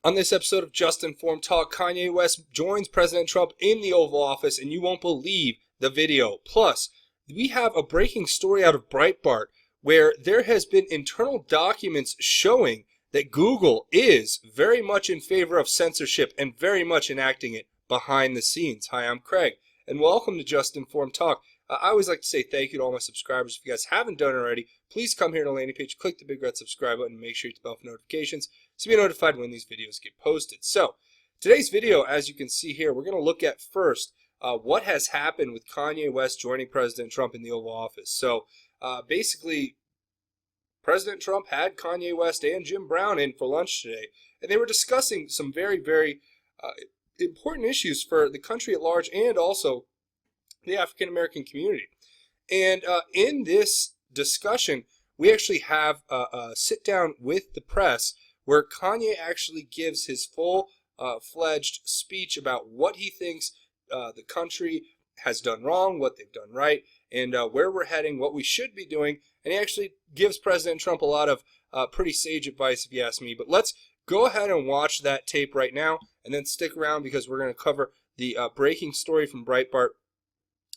On this episode of Just Informed Talk, Kanye West joins President Trump in the Oval Office, and you won't believe the video. Plus, we have a breaking story out of Breitbart where there has been internal documents showing that Google is very much in favor of censorship and very much enacting it behind the scenes. Hi, I'm Craig, and welcome to Just Informed Talk. I always like to say thank you to all my subscribers. If you guys haven't done it already, please come here to the landing page, click the big red subscribe button, and make sure you hit the bell for notifications so you'll be notified when these videos get posted. So, today's video, as you can see here, we're going to look at first what has happened with Kanye West joining President Trump in the Oval Office. So, basically, President Trump had Kanye West and Jim Brown in for lunch today, and they were discussing some very, very important issues for the country at large and also the African American community. And in this discussion, we actually have a sit down with the press where Kanye actually gives his full-fledged speech about what he thinks the country has done wrong, what they've done right, and where we're heading, what we should be doing. And he actually gives President Trump a lot of pretty sage advice, if you ask me. But let's go ahead and watch that tape right now, and then stick around because we're going to cover the breaking story from Breitbart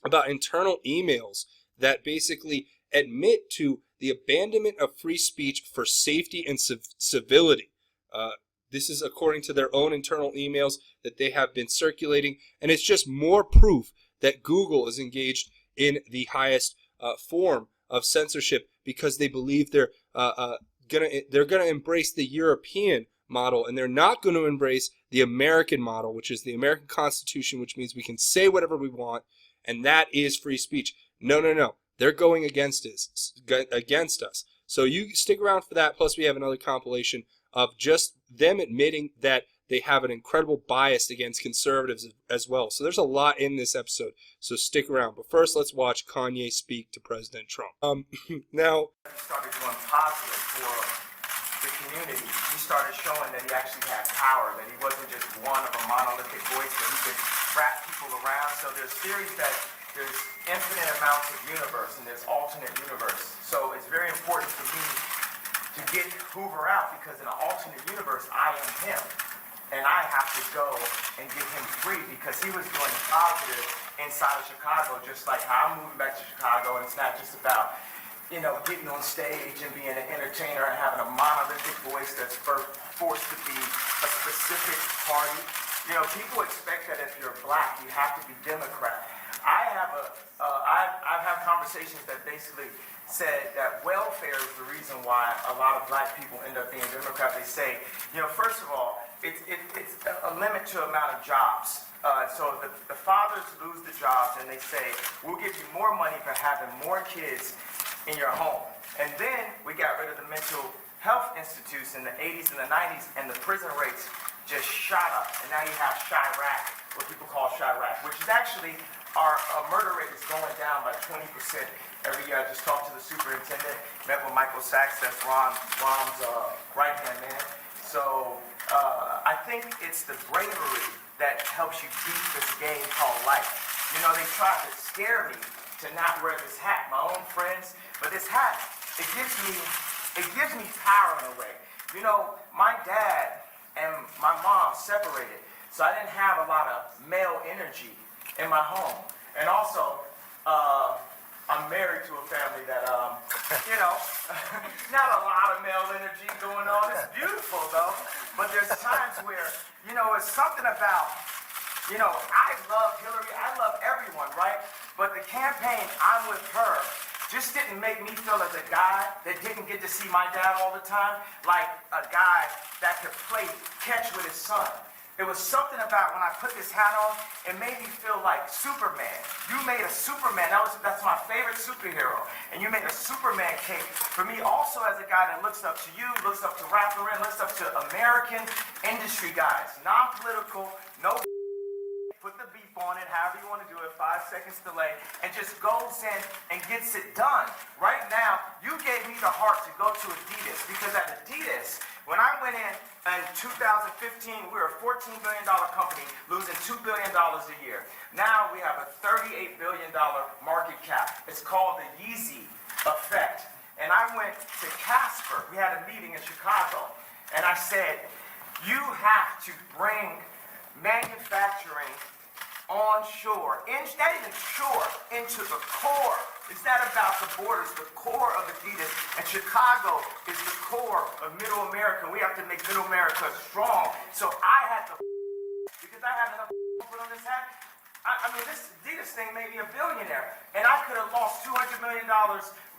about internal emails that basically admit to the abandonment of free speech for safety and civility. This is according to their own internal emails that they have been circulating, and it's just more proof that Google is engaged in the highest form of censorship because they believe they're gonna embrace the European model, and they're not going to embrace the American model, which is the American Constitution, which means we can say whatever we want, and that is free speech. No. They're going against us. So you stick around for that. Plus, we have another compilation of just them admitting that they have an incredible bias against conservatives as well. So there's a lot in this episode. So stick around. But first, let's watch Kanye speak to President Trump. Now, he started doing positive for the community. He started showing that he actually had power, that he wasn't just one of a monolithic voice, that he could wrap people around. So there's theories that there's infinite amounts of universe and there's alternate universe. So it's very important for me to get Hoover out because in an alternate universe, I am him. And I have to go and get him free because he was doing positive inside of Chicago, just like how I'm moving back to Chicago. And it's not just about, getting on stage and being an entertainer and having a monolithic voice that's forced to be a specific party. People expect that if you're black, you have to be Democrat. I've had conversations that basically said that welfare is the reason why a lot of black people end up being Democrat. They say, first of all, it's a limit to amount of jobs. So the fathers lose the jobs and they say, we'll give you more money for having more kids in your home. And then we got rid of the mental health institutes in the 80s and the 90s, and the prison rates just shot up. And now you have Chirac, what people call Chirac, which is actually our murder rate is going down by 20% every year. I just talked to the superintendent, met with Michael Sachs, that's Rom's right-hand man. So I think it's the bravery that helps you beat this game called life. They tried to scare me to not wear this hat, my own friends, but this hat, it gives me power in a way. My dad and my mom separated, so I didn't have a lot of male energy in my home. And also, I'm married to a family that, not a lot of male energy going on. It's beautiful, though. But there's times where, it's something about, I love Hillary, I love everyone, right? But the campaign, I'm with her, just didn't make me feel as a guy that didn't get to see my dad all the time, like a guy that could play catch with his son. It was something about when I put this hat on, it made me feel like Superman. You made a Superman. That's my favorite superhero. And you made a Superman cape for me also as a guy that looks up to you, looks up to Rap Lauren, looks up to American industry guys. Non-political, no put the beep on it, however you want to do it, 5 seconds delay, and just goes in and gets it done. Right now, you gave me the heart to go to Adidas, because at Adidas, when I went in 2015, we were a $14 billion company, losing $2 billion a year. Now we have a $38 billion market cap. It's called the Yeezy effect. And I went to Casper. We had a meeting in Chicago. And I said, You have to bring manufacturing onshore, not even shore, into the core. It's not about the borders, the core of Adidas. And Chicago is the core of Middle America. We have to make Middle America strong. So I had to, because I had enough put on this hat. I mean, this Adidas thing made me a billionaire. And I could have lost $200 million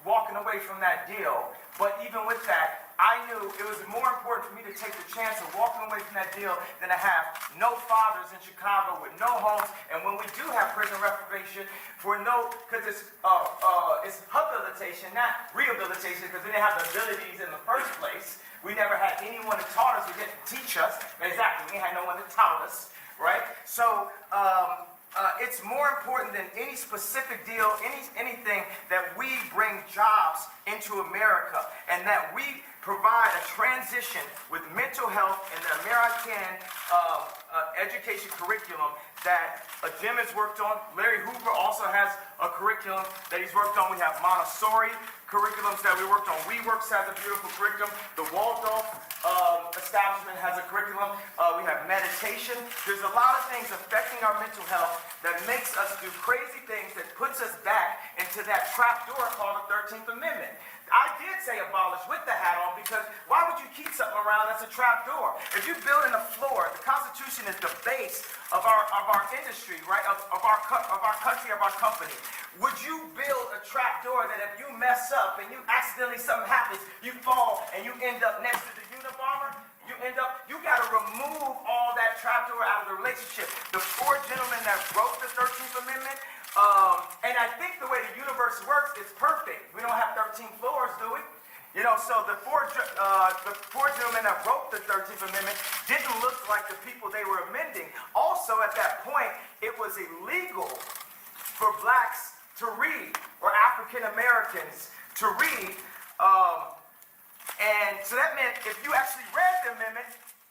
walking away from that deal. But even with that, I knew it was more important for me to take the chance of walking away from that deal than to have no fathers in Chicago with no homes. And when we do have prison reprobation, because it's habilitation, not rehabilitation, because we didn't have the abilities in the first place. We never had anyone that taught us. We didn't teach us. Exactly, we had no one that taught us, right? So it's more important than any specific deal, anything that we bring jobs into America, and that we provide a transition with mental health and the American education curriculum that Jim has worked on. Larry Hoover also has a curriculum that he's worked on. We have Montessori curriculums that we worked on. WeWorks has a beautiful curriculum. The Waldorf establishment has a curriculum. We have meditation. There's a lot of things affecting our mental health that makes us do crazy things, that puts us back into that trap door called the 13th Amendment. I did say abolish with the hat on, because why would you keep something around that's a trap door? If you're building a floor, the Constitution is the base of our industry, right? Of our country, of our company. Would you build a trap door that if you mess up and you accidentally something happens, you fall and you end up next to the Unabomber? You got to remove all that trap door out of the relationship. The four gentlemen that wrote the 13th Amendment, and I think the way the universe works is perfect. We don't have 13 floors, do we? So the four gentlemen that wrote the 13th Amendment didn't look like the people they were amending. Also, at that point, it was illegal for blacks to read, or African Americans to read. And so that meant if you actually read the amendment,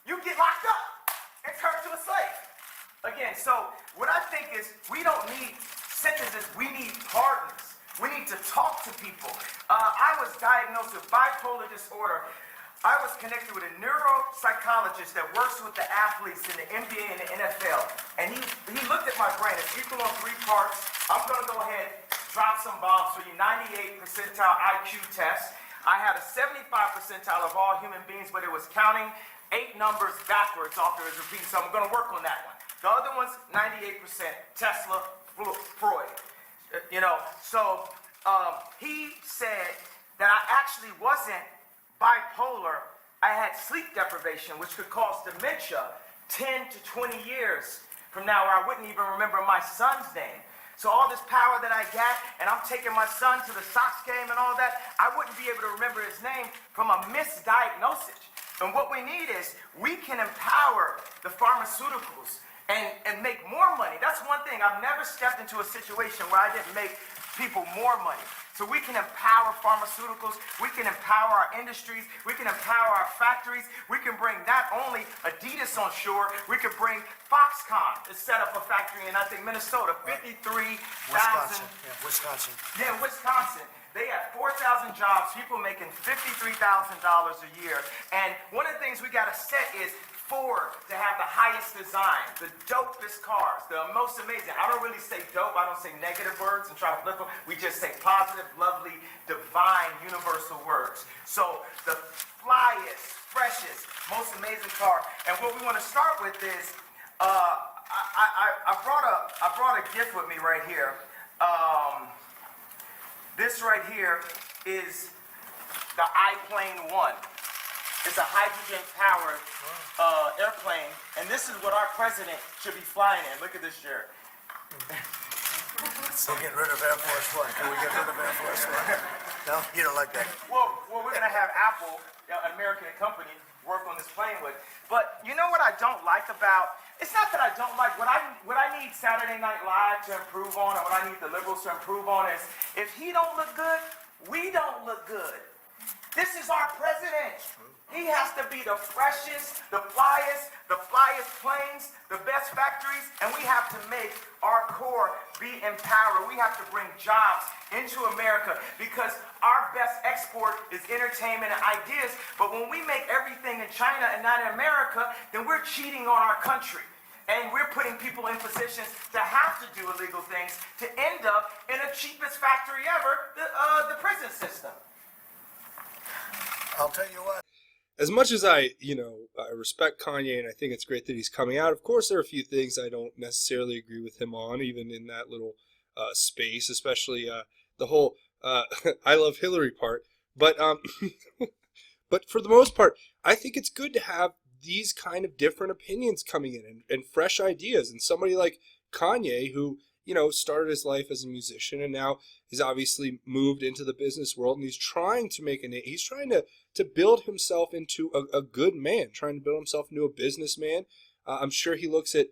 you get locked up and turned to a slave. Again, so what I think is we don't need sentences, we need pardons. We need to talk to people. I was diagnosed with bipolar disorder. I was connected with a neuropsychologist that works with the athletes in the NBA and the NFL. And he looked at my brain. It's equal on 3 parts. I'm going to go ahead, drop some bombs for you. 98 percentile IQ test. I had a 75 percentile of all human beings, but it was counting 8 numbers backwards after it was repeating. So I'm going to work on that one. The other one's 98%. Tesla, Freud. So he said that I actually wasn't bipolar. I had sleep deprivation, which could cause dementia 10 to 20 years from now, where I wouldn't even remember my son's name. So all this power that I got, and I'm taking my son to the Sox game and all that, I wouldn't be able to remember his name from a misdiagnosis. And what we need is, we can empower the pharmaceuticals and make more money. That's one thing. I've never stepped into a situation where I didn't make people more money. So we can empower pharmaceuticals, we can empower our industries, we can empower our factories, we can bring not only Adidas on shore, we can bring Foxconn to set up a factory in, I think, Minnesota, 53,000. Wisconsin. Yeah, Wisconsin. They have 4,000 jobs, people making $53,000 a year. And one of the things we got to set is Ford to have the highest design, the dopest cars, the most amazing. I don't really say dope, I don't say negative words and try to flip them. We just say positive, lovely, divine, universal words. So the flyest, freshest, most amazing car. And what we want to start with is, I brought a gift with me right here. This right here is the iPlane 1. It's a hydrogen-powered airplane, and this is what our president should be flying in. Look at this, Jared. So get rid of Air Force One. Can we get rid of Air Force One? No, you don't like that. Well, we're gonna have Apple, an American company, work on this plane with. But you know what I don't like about? It's not that I don't like. What I need Saturday Night Live to improve on, and what I need the liberals to improve on is, if he don't look good, we don't look good. This is our president. He has to be the freshest, the flyest planes, the best factories, and we have to make our core be empowered. We have to bring jobs into America because our best export is entertainment and ideas. But when we make everything in China and not in America, then we're cheating on our country. And we're putting people in positions to have to do illegal things to end up in the cheapest factory ever, the prison system. I'll tell you what. As much as I respect Kanye and I think it's great that he's coming out, of course there are a few things I don't necessarily agree with him on, even in that little space, especially the whole I love Hillary part. But but for the most part, I think it's good to have these kind of different opinions coming in and fresh ideas. And somebody like Kanye, who started his life as a musician and now he's obviously moved into the business world and he's trying to make a name. He's trying to build himself into a good man, trying to build himself into a businessman. I'm sure he looks at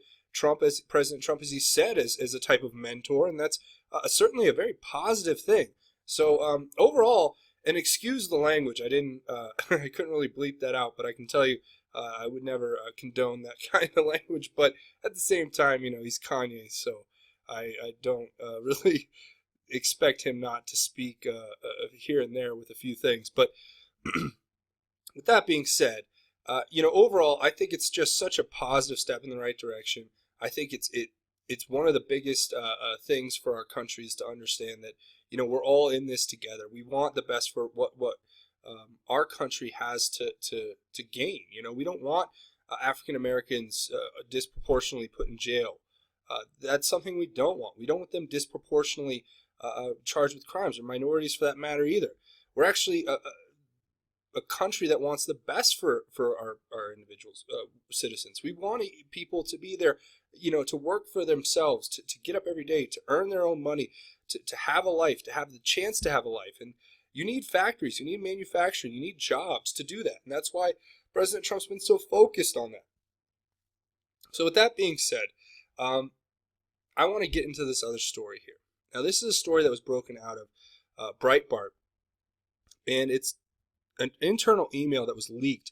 President Trump, as he said, as a type of mentor, and that's certainly a very positive thing. So overall, and excuse the language, I didn't, I couldn't really bleep that out, but I can tell you, I would never condone that kind of language. But at the same time, he's Kanye, so I don't really expect him not to speak here and there with a few things. But with that being said, overall, I think it's just such a positive step in the right direction. I think it's one of the biggest things for our countries to understand that we're all in this together. We want the best for what our country has to gain. We don't want African Americans disproportionately put in jail. That's something we don't want. We don't want them disproportionately charged with crimes, or minorities for that matter either. We're actually a country that wants the best for our individuals, citizens. We want people to be there, to work for themselves, to get up every day, to earn their own money, to have a life, to have the chance to have a life. And you need factories, you need manufacturing, you need jobs to do that. And that's why President Trump's been so focused on that. So with that being said, I want to get into this other story here. Now, this is a story that was broken out of Breitbart, and it's an internal email that was leaked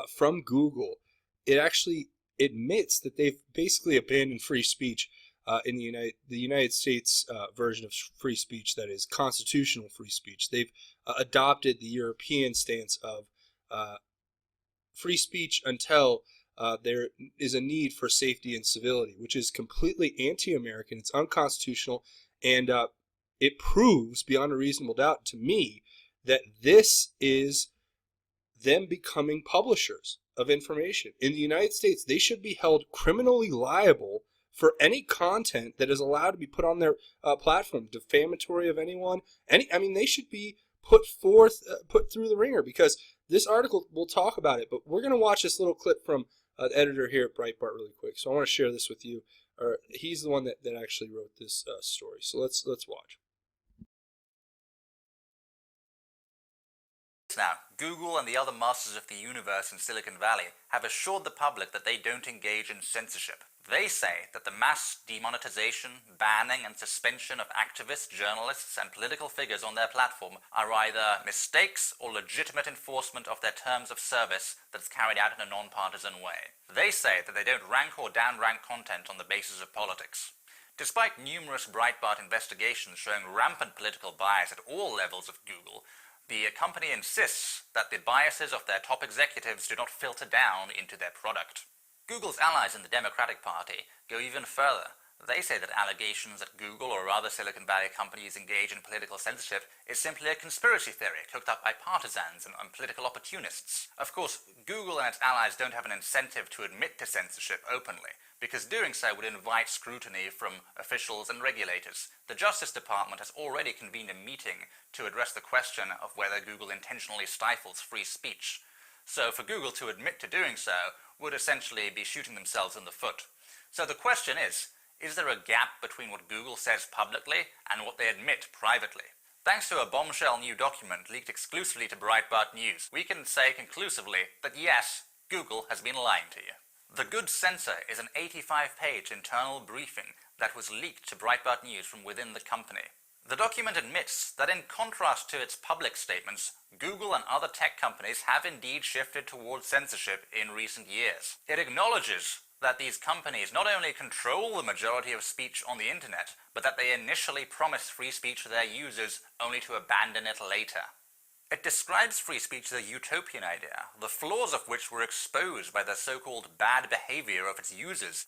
from Google. It actually admits that they've basically abandoned free speech in the United States version of free speech, that is constitutional free speech. They've adopted the European stance of free speech until there is a need for safety and civility, which is completely anti-American. It's unconstitutional, and it proves beyond a reasonable doubt to me that this is them becoming publishers of information. In the United States, they should be held criminally liable for any content that is allowed to be put on their platform, defamatory of anyone. They should be put through the ringer, because this article will talk about it. But we're going to watch this little clip from the editor here at Breitbart really quick. So I want to share this with you. He's the one that actually wrote this story. So let's watch. Now, Google and the other masters of the universe in Silicon Valley have assured the public that they don't engage in censorship. They say that the mass demonetization, banning, and suspension of activists, journalists, and political figures on their platform are either mistakes or legitimate enforcement of their terms of service that's carried out in a non-partisan way. They say that they don't rank or downrank content on the basis of politics. Despite numerous Breitbart investigations showing rampant political bias at all levels of Google, the company insists that the biases of their top executives do not filter down into their product. Google's allies in the Democratic Party go even further. They say that allegations that Google or other Silicon Valley companies engage in political censorship is simply a conspiracy theory cooked up by partisans and political opportunists. Of course, Google and its allies don't have an incentive to admit to censorship openly, because doing so would invite scrutiny from officials and regulators. The Justice Department has already convened a meeting to address the question of whether Google intentionally stifles free speech. So for Google to admit to doing so would essentially be shooting themselves in the foot. So the question is there a gap between what Google says publicly and what they admit privately? Thanks to a bombshell new document leaked exclusively to Breitbart News, we can say conclusively that yes, Google has been lying to you. The Good Censor is an 85-page internal briefing that was leaked to Breitbart News from within the company. The document admits that in contrast to its public statements, Google and other tech companies have indeed shifted towards censorship in recent years. It acknowledges that these companies not only control the majority of speech on the internet, but that they initially promised free speech to their users only to abandon it later. It describes free speech as a utopian idea, the flaws of which were exposed by the so-called bad behavior of its users.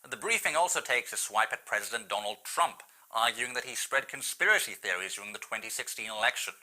The briefing also takes a swipe at President Donald Trump, arguing that he spread conspiracy theories during the 2016 election.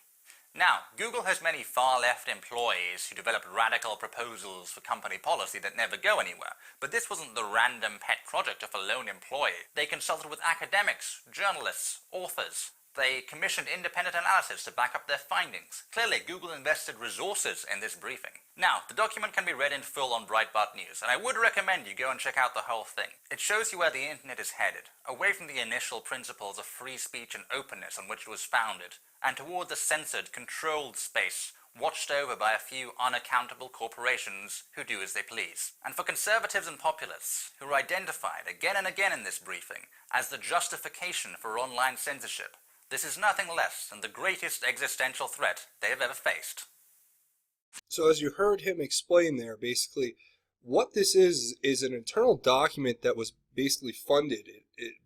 Now, Google has many far-left employees who develop radical proposals for company policy that never go anywhere, but this wasn't the random pet project of a lone employee. They consulted with academics, journalists, authors. They commissioned independent analysis to back up their findings. Clearly, Google invested resources in this briefing. Now, the document can be read in full on Breitbart News, and I would recommend you go and check out the whole thing. It shows you where the internet is headed, away from the initial principles of free speech and openness on which it was founded, and toward the censored, controlled space, watched over by a few unaccountable corporations who do as they please. And for conservatives and populists, who are identified again and again in this briefing as the justification for online censorship, this is nothing less than the greatest existential threat they have ever faced. So as you heard him explain there, basically, what this is an internal document that was basically funded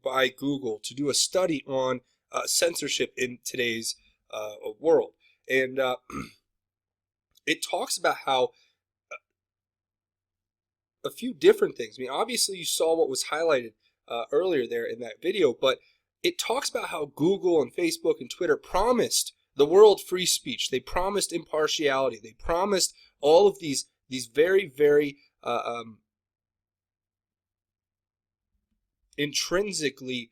by Google to do a study on censorship in today's world. And it talks about how a few different things. I mean, obviously you saw what was highlighted earlier there in that video, but it talks about how Google and Facebook and Twitter promised the world free speech. They promised impartiality. They promised all of these very, very intrinsically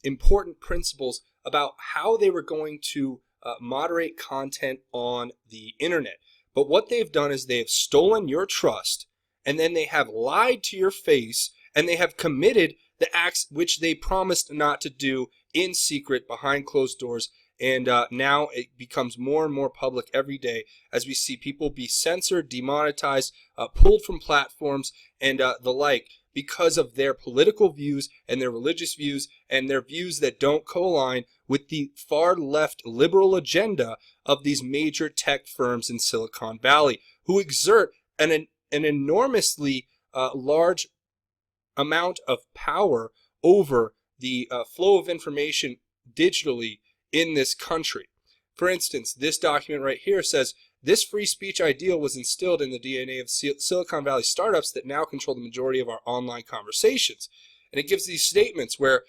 important principles about how they were going to moderate content on the internet. But what they've done is they have stolen your trust, and then they have lied to your face, and they have committed the acts which they promised not to do in secret behind closed doors. And now it becomes more and more public every day as we see people be censored, demonetized, pulled from platforms, and the like because of their political views and their religious views and their views that don't co-align with the far left liberal agenda of these major tech firms in Silicon Valley, who exert an enormously large amount of power over the flow of information digitally in this country. For instance, this document right here says, this free speech ideal was instilled in the DNA of Silicon Valley startups that now control the majority of our online conversations. And it gives these statements where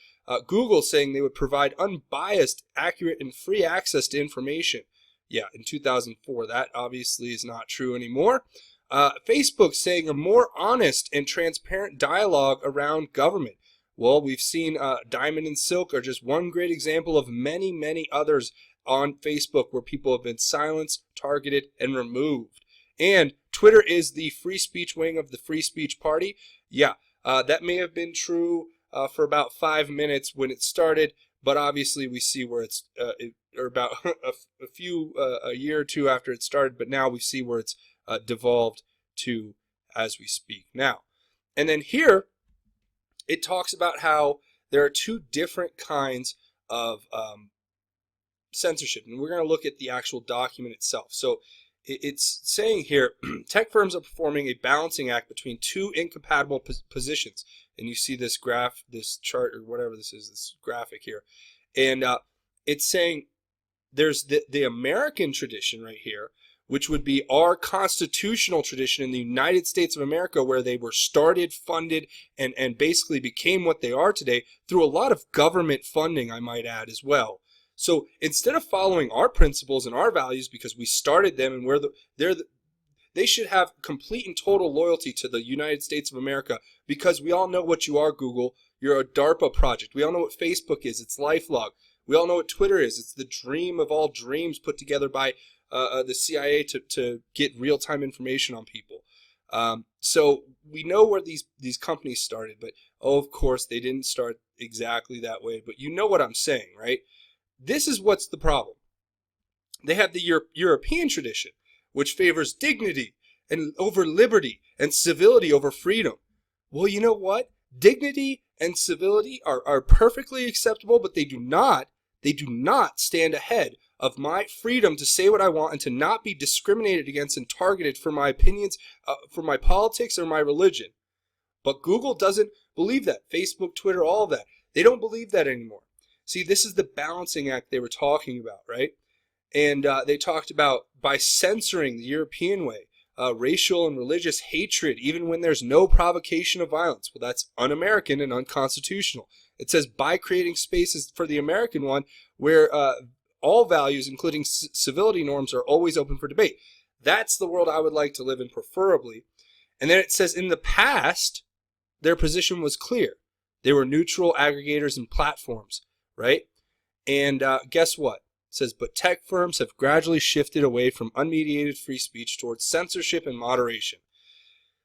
Google saying they would provide unbiased, accurate, and free access to information. Yeah, in 2004, that obviously is not true anymore. Facebook saying a more honest and transparent dialogue around government. Well, we've seen Diamond and Silk are just one great example of many, many others on Facebook where people have been silenced, targeted, and removed. And Twitter is the free speech wing of the free speech party. Yeah, that may have been true for about 5 minutes when it started, but obviously we see where it's or about a year or two after it started, but now we see where it's devolved to as we speak now. And then here it talks about how there are two different kinds of censorship, and we're going to look at the actual document itself. So it's saying here, tech firms are performing a balancing act between two incompatible positions. And you see this graph, this chart, or whatever this is, this graphic here. And it's saying there's the American tradition right here, which would be our constitutional tradition in the United States of America, where they were started, funded, and basically became what they are today through a lot of government funding, I might add, as well. So instead of following our principles and our values because we started them and they should have complete and total loyalty to the United States of America, because we all know what you are, Google. You're a DARPA project. We all know what Facebook is. It's LifeLog. We all know what Twitter is. It's the dream of all dreams put together by the CIA to get real-time information on people. So we know where these companies started, but of course they didn't start exactly that way. But you know what I'm saying, right? This is what's the problem. They have the European tradition, which favors dignity and over liberty and civility over freedom. Well, you know what? Dignity and civility are perfectly acceptable, but they do not They do not stand ahead of my freedom to say what I want and to not be discriminated against and targeted for my opinions, for my politics or my religion. But Google doesn't believe that. Facebook, Twitter, all of that. They don't believe that anymore. See, this is the balancing act they were talking about, right? And they talked about by censoring the European way, racial and religious hatred, even when there's no provocation of violence. Well, that's un-American and unconstitutional. It says by creating spaces for the American one where all values, including civility norms, are always open for debate. That's the world I would like to live in, preferably. And then it says in the past, their position was clear. They were neutral aggregators and platforms, right? And guess what? It says, but tech firms have gradually shifted away from unmediated free speech towards censorship and moderation.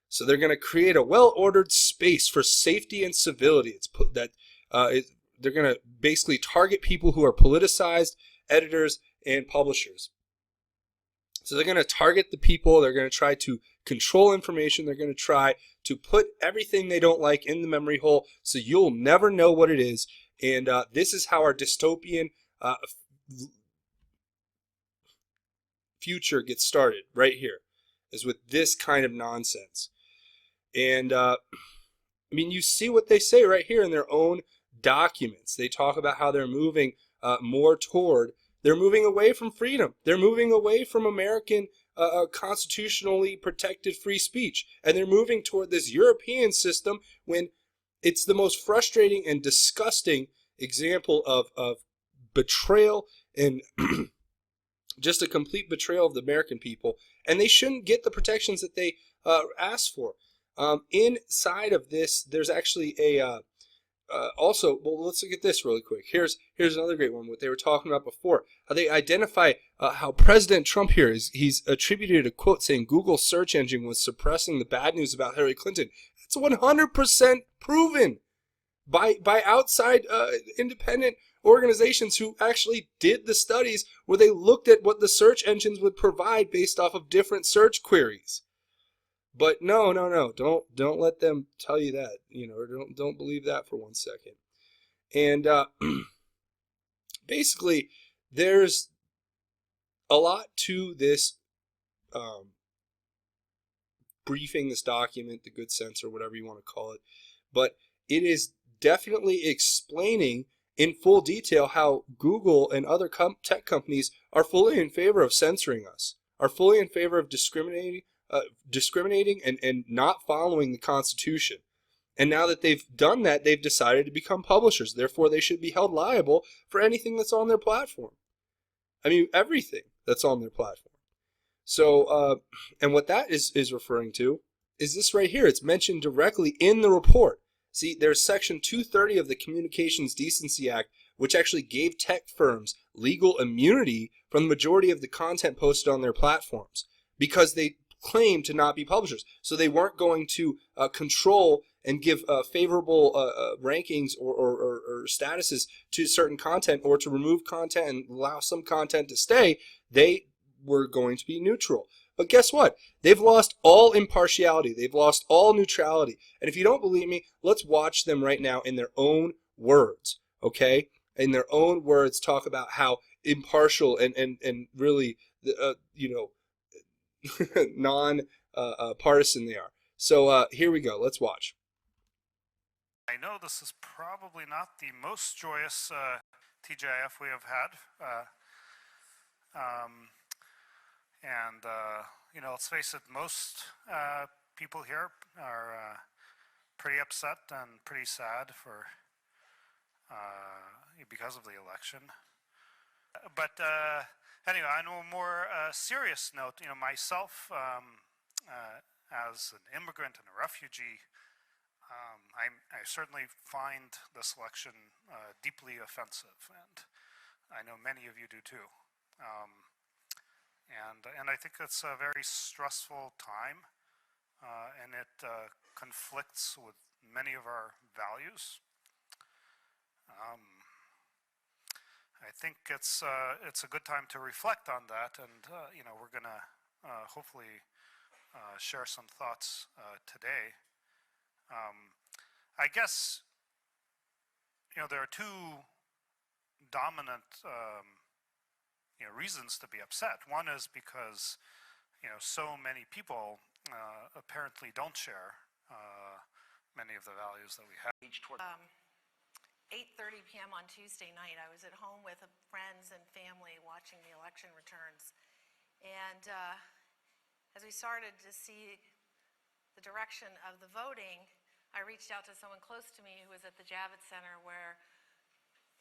So they're going to create a well-ordered space for safety and civility. It's put that they're going to basically target people who are politicized, editors, and publishers. So they're going to target the people. They're going to try to control information. They're going to try to put everything they don't like in the memory hole so you'll never know what it is. And this is how our dystopian future gets started right here, is with this kind of nonsense. And I mean, you see what they say right here in their own documents. They talk about how they're moving they're moving away from freedom. They're moving away from American constitutionally protected free speech. And they're moving toward this European system when it's the most frustrating and disgusting example of betrayal and just a complete betrayal of the American people. And they shouldn't get the protections that they asked for. Inside of this, there's actually a also, well, let's look at this really quick. Here's another great one, what they were talking about before. How they identify how President Trump here he's attributed a quote saying Google search engine was suppressing the bad news about Hillary Clinton. It's 100% proven by outside independent organizations who actually did the studies where they looked at what the search engines would provide based off of different search queries. But no, don't let them tell you that, or don't believe that for 1 second. And basically, there's a lot to this briefing, this document, the good sense, or whatever you want to call it. But it is definitely explaining in full detail how Google and other tech companies are fully in favor of censoring us, are fully in favor of discriminating and not following the Constitution. And now that they've done that, they've decided to become publishers. Therefore, they should be held liable for anything that's on their platform. I mean, everything that's on their platform. So, and what that is referring to is this right here. It's mentioned directly in the report. See, there's Section 230 of the Communications Decency Act, which actually gave tech firms legal immunity from the majority of the content posted on their platforms because they claim to not be publishers. So they weren't going to control and give favorable rankings or statuses to certain content, or to remove content and allow some content to stay. They were going to be neutral. But guess what? They've lost all impartiality. They've lost all neutrality. And if you don't believe me, let's watch them right now in their own words, okay? In their own words, talk about how impartial and really, non-partisan they are. So here we go. Let's watch. I know this is probably not the most joyous TGIF we have had. Let's face it, most people here are pretty upset and pretty sad because of the election. But anyway, on a more serious note, myself, as an immigrant and a refugee, I certainly find this election deeply offensive, and I know many of you do too. And I think it's a very stressful time, and it conflicts with many of our values. I think it's a good time to reflect on that, and we're gonna hopefully share some thoughts today. I guess there are two dominant reasons to be upset. One is because so many people apparently don't share many of the values that we have. 8:30 p.m. on Tuesday night, I was at home with friends and family watching the election returns. And as we started to see the direction of the voting, I reached out to someone close to me who was at the Javits Center where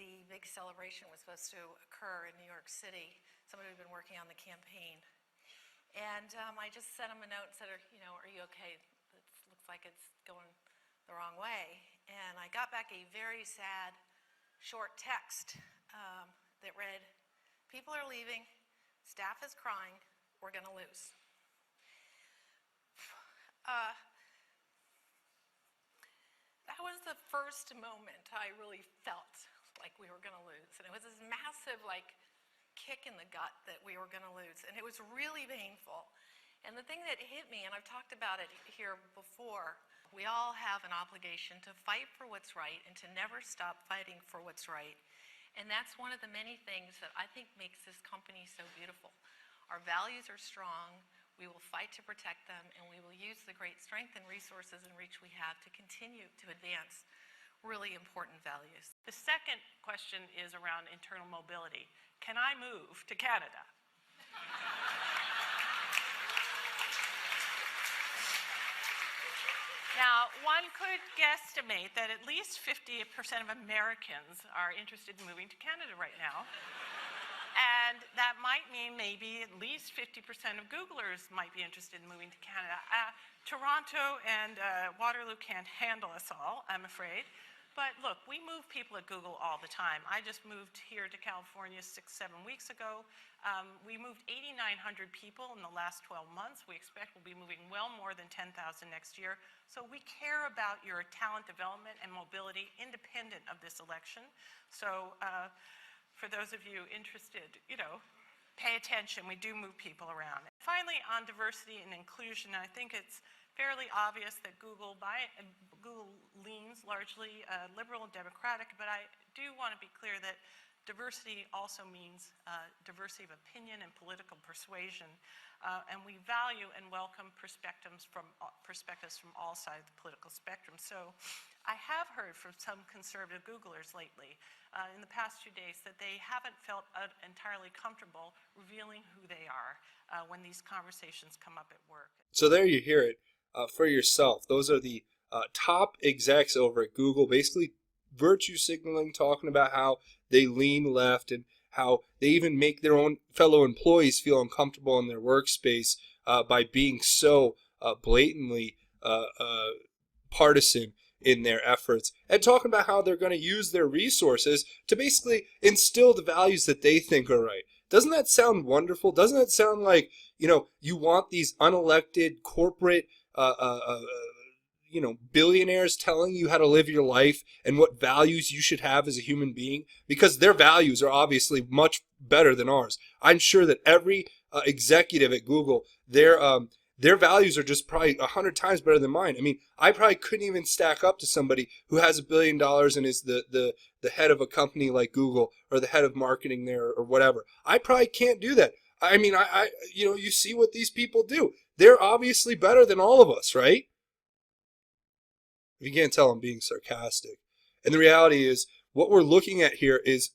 the big celebration was supposed to occur in New York City, somebody who'd been working on the campaign. And I just sent him a note and said, are you okay? It looks like it's going the wrong way. And I got back a very sad, short text that read, people are leaving, staff is crying, we're going to lose. That was the first moment I really felt like we were going to lose. And it was this massive, kick in the gut that we were going to lose. And it was really painful. And the thing that hit me, and I've talked about it here before, we all have an obligation to fight for what's right and to never stop fighting for what's right. And that's one of the many things that I think makes this company so beautiful. Our values are strong. We will fight to protect them, and we will use the great strength and resources and reach we have to continue to advance really important values. The second question is around internal mobility. Can I move to Canada? Now, one could guesstimate that at least 50% of Americans are interested in moving to Canada right now. And that might mean maybe at least 50% of Googlers might be interested in moving to Canada. Toronto and Waterloo can't handle us all, I'm afraid. But look, we move people at Google all the time. I just moved here to California 6-7 weeks ago. We moved 8,900 people in the last 12 months. We expect we'll be moving well more than 10,000 next year. So we care about your talent development and mobility independent of this election. So for those of you interested, pay attention. We do move people around. Finally, on diversity and inclusion, I think it's fairly obvious that Google leans largely liberal and democratic, but I do want to be clear that diversity also means diversity of opinion and political persuasion, and we value and welcome perspectives from all sides of the political spectrum. So I have heard from some conservative Googlers lately in the past few days that they haven't felt entirely comfortable revealing who they are when these conversations come up at work. So there you hear it for yourself. Those are the top execs over at Google, basically virtue signaling, talking about how they lean left and how they even make their own fellow employees feel uncomfortable in their workspace by being so blatantly partisan in their efforts, and talking about how they're going to use their resources to basically instill the values that they think are right. Doesn't that sound wonderful? Doesn't it sound like, you want these unelected corporate billionaires telling you how to live your life and what values you should have as a human being? Because their values are obviously much better than ours. I'm sure that every executive at Google, their values are just probably 100 times better than mine. I mean, I probably couldn't even stack up to somebody who has $1 billion and is the head of a company like Google or the head of marketing there or whatever. I probably can't do that. I mean, you see what these people do. They're obviously better than all of us, right? If you can't tell, I'm being sarcastic. And the reality is, what we're looking at here is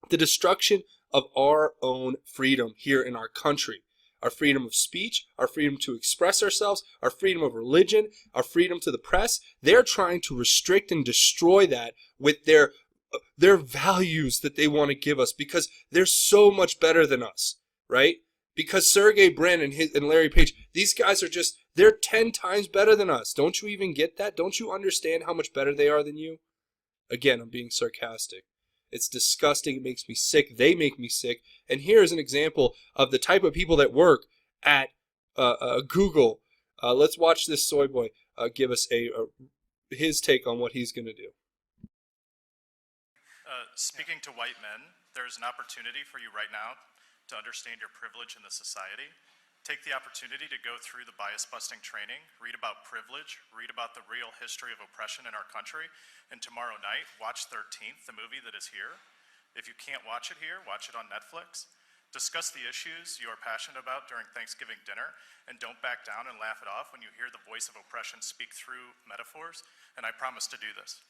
the destruction of our own freedom here in our country. Our freedom of speech, our freedom to express ourselves, our freedom of religion, our freedom to the press. They're trying to restrict and destroy that with their values that they want to give us because they're so much better than us, right? Because Sergey Brin and Larry Page, these guys are they're 10 times better than us. Don't you even get that? Don't you understand how much better they are than you? Again, I'm being sarcastic. It's disgusting. It makes me sick. They make me sick. And here's an example of the type of people that work at Google. Let's watch this soy boy give us his take on what he's going to do. Speaking to white men, there's an opportunity for you right now to understand your privilege in the society. Take the opportunity to go through the bias-busting training, read about privilege, read about the real history of oppression in our country, and tomorrow night, watch 13th, the movie that is here. If you can't watch it here, watch it on Netflix. Discuss the issues you are passionate about during Thanksgiving dinner, and don't back down and laugh it off when you hear the voice of oppression speak through metaphors, and I promise to do this.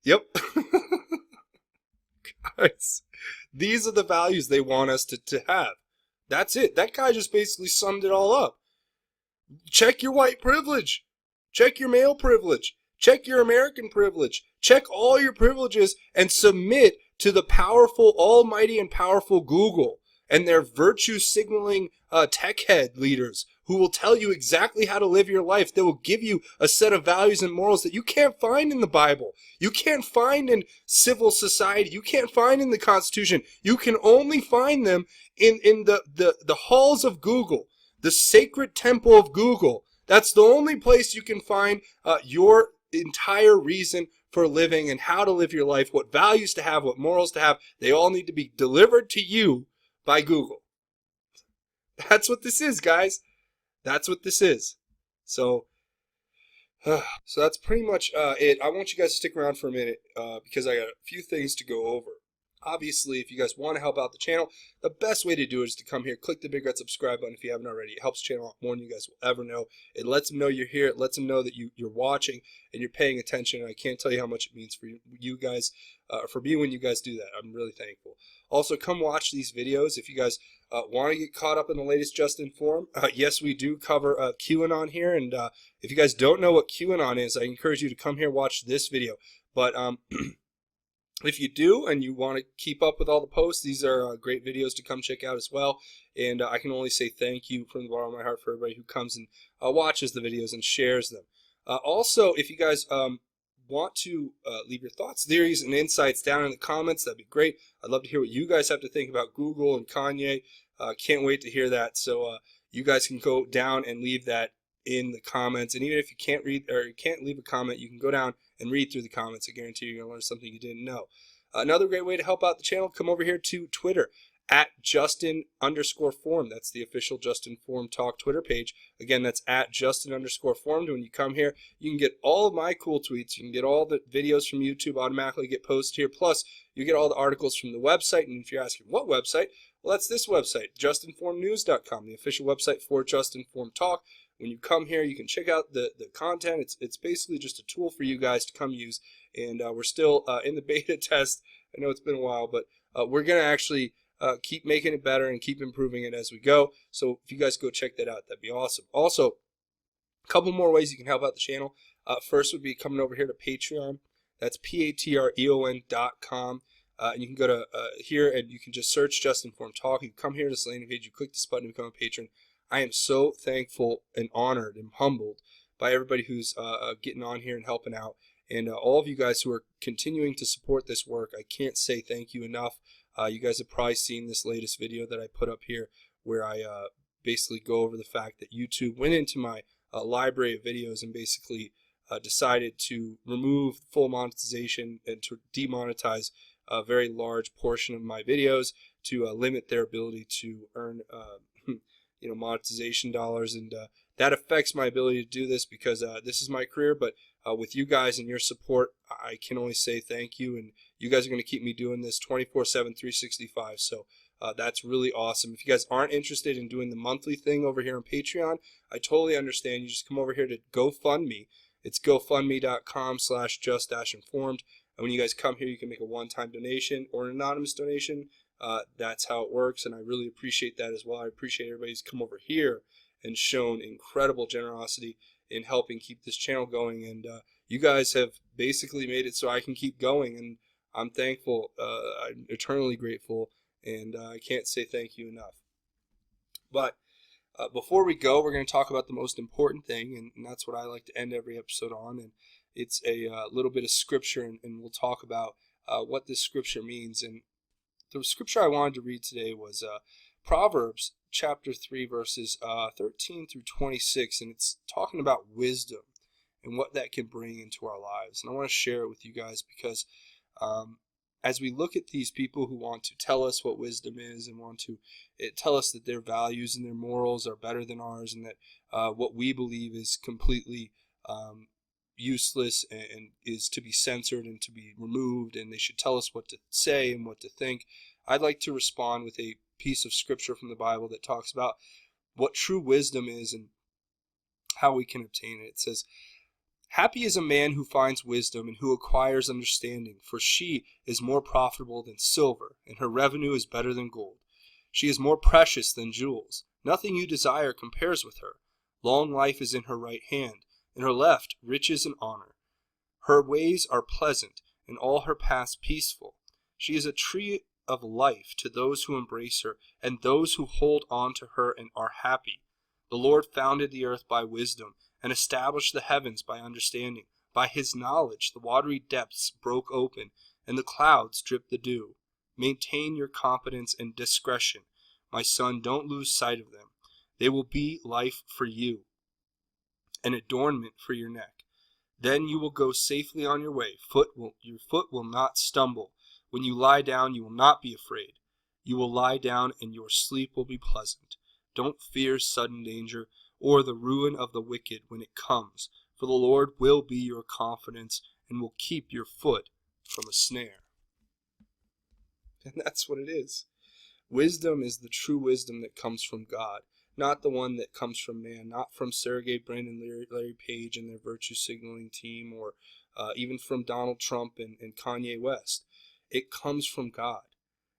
Yep. Guys, these are the values they want us to have. That's it. That guy just basically summed it all up. Check your white privilege. Check your male privilege. Check your American privilege. Check all your privileges and submit to the powerful, almighty, and powerful Google and their virtue signaling tech head leaders who will tell you exactly how to live your life. They will give you a set of values and morals that you can't find in the Bible. You can't find in civil society. You can't find in the Constitution. You can only find them in the halls of Google, the sacred temple of Google. That's the only place you can find your entire reason for living and how to live your life, what values to have, what morals to have. They all need to be delivered to you by Google. That's what this is, guys. That's what this is. So that's pretty much it. I want you guys to stick around for a minute because I got a few things to go over. Obviously, if you guys want to help out the channel, the best way to do it is to come here, click the big red subscribe button if you haven't already. It helps the channel out more than you guys will ever know. It lets them know you're here. It lets them know that you're watching and you're paying attention. And I can't tell you how much it means for you guys, for me when you guys do that. I'm really thankful. Also, come watch these videos if you guys want to get caught up in the latest Just Informed. Yes, we do cover QAnon here. And if you guys don't know what QAnon is, I encourage you to come here, watch this video. But if you do and you want to keep up with all the posts, these are great videos to come check out as well. And I can only say thank you from the bottom of my heart for everybody who comes and watches the videos and shares them. Also, if you guys want to leave your thoughts, theories, and insights down in the comments, that'd be great. I'd love to hear what you guys have to think about Google and Kanye. Can't wait to hear that. So you guys can go down and leave that in the comments. And even if you can't read or you can't leave a comment, you can go down and read through the comments. I guarantee you're going to learn something you didn't know. Another great way to help out the channel, come over here to Twitter at Justin_Formed. That's the official Justin Formed Talk Twitter page. Again, that's at Justin_Formed. When you come here, you can get all of my cool tweets. You can get all the videos from YouTube automatically get posted here. Plus, you get all the articles from the website. And if you're asking what website, well, that's this website, JustinFormedNews.com, the official website for Justin Formed Talk. When you come here, you can check out the content. It's basically just a tool for you guys to come use. And we're still in the beta test. I know it's been a while, but we're going to actually keep making it better and keep improving it as we go. So if you guys go check that out, that'd be awesome. Also, a couple more ways you can help out the channel. First would be coming over here to Patreon. That's patreon.com. And you can go to here and you can just search Justin Formed Talk. You come here to this landing page, you click this button to become a patron. I am so thankful and honored and humbled by everybody who's getting on here and helping out. And all of you guys who are continuing to support this work, I can't say thank you enough. You guys have probably seen this latest video that I put up here where I basically go over the fact that YouTube went into my library of videos and basically decided to remove full monetization and to demonetize a very large portion of my videos to limit their ability to earn monetization dollars. And that affects my ability to do this because this is my career. But with you guys and your support, I can only say thank you. And you guys are going to keep me doing this 24/7, 365. So that's really awesome. If you guys aren't interested in doing the monthly thing over here on Patreon, I totally understand. You just come over here to GoFundMe. It's gofundme.com/just-informed. And when you guys come here, you can make a one-time donation or an anonymous donation. That's how it works, and I really appreciate that as well. I appreciate everybody who's come over here and shown incredible generosity in helping keep this channel going. And you guys have basically made it so I can keep going, and I'm thankful. I'm eternally grateful, and I can't say thank you enough. But before we go, we're going to talk about the most important thing, and that's what I like to end every episode on. And it's a little bit of scripture, and we'll talk about what this scripture means. And the scripture I wanted to read today was Proverbs chapter 3, verses 13 through 26, and it's talking about wisdom and what that can bring into our lives. And I want to share it with you guys because as we look at these people who want to tell us what wisdom is and want to tell us that their values and their morals are better than ours and that what we believe is completely useless and is to be censored and to be removed, and they should tell us what to say and what to think. I'd like to respond with a piece of scripture from the Bible that talks about what true wisdom is and how we can obtain it. It says, "Happy is a man who finds wisdom and who acquires understanding, for she is more profitable than silver, and her revenue is better than gold. She is more precious than jewels. Nothing you desire compares with her. Long life is in her right hand, in her left riches and honor. Her ways are pleasant, and all her paths peaceful. She is a tree of life to those who embrace her, and those who hold on to her and are happy. The Lord founded the earth by wisdom, and established the heavens by understanding. By his knowledge the watery depths broke open, and the clouds dripped the dew. Maintain your competence and discretion. My son, don't lose sight of them. They will be life for you, an adornment for your neck. Then you will go safely on your way. Your foot will not stumble. When you lie down, you will not be afraid. You will lie down, and your sleep will be pleasant. Don't fear sudden danger, or the ruin of the wicked when it comes, for the Lord will be your confidence and will keep your foot from a snare." And that's what it is. Wisdom is the true wisdom that comes from God, not the one that comes from man, not from Sergey Brin and Larry Page and their virtue signaling team, or even from Donald Trump and Kanye West. It comes from God.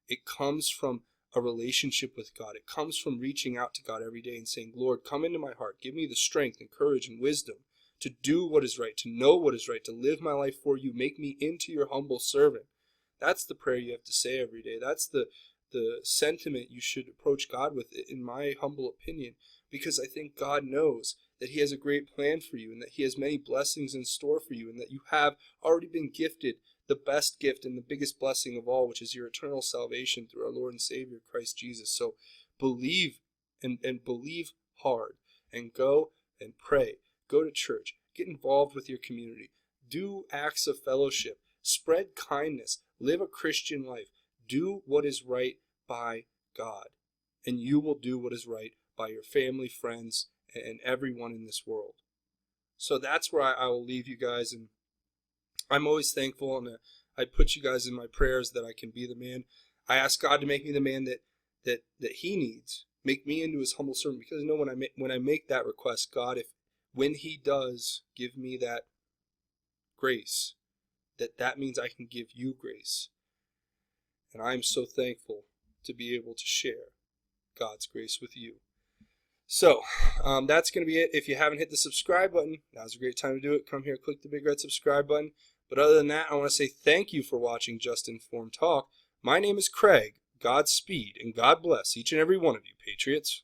It comes from a relationship with God. It comes from reaching out to God every day and saying, "Lord, come into my heart. Give me the strength and courage and wisdom to do what is right, to know what is right, to live my life for you. Make me into your humble servant." That's the prayer you have to say every day. That's the sentiment you should approach God with, in my humble opinion, because I think God knows that he has a great plan for you and that he has many blessings in store for you, and that you have already been gifted the best gift and the biggest blessing of all, which is your eternal salvation through our Lord and Savior, Christ Jesus. So believe and believe hard, and go and pray. Go to church. Get involved with your community. Do acts of fellowship. Spread kindness. Live a Christian life. Do what is right by God, and you will do what is right by your family, friends, and everyone in this world. So that's where I will leave you guys, and I'm always thankful, and I put you guys in my prayers that I can be the man. I ask God to make me the man that he needs. Make me into his humble servant, because I know when I make that request, God, when he does give me that grace, that means I can give you grace. And I'm so thankful to be able to share God's grace with you. So that's going to be it. If you haven't hit the subscribe button, now's a great time to do it. Come here, click the big red subscribe button. But other than that, I want to say thank you for watching Just Informed Talk. My name is Craig. Godspeed, and God bless each and every one of you, Patriots.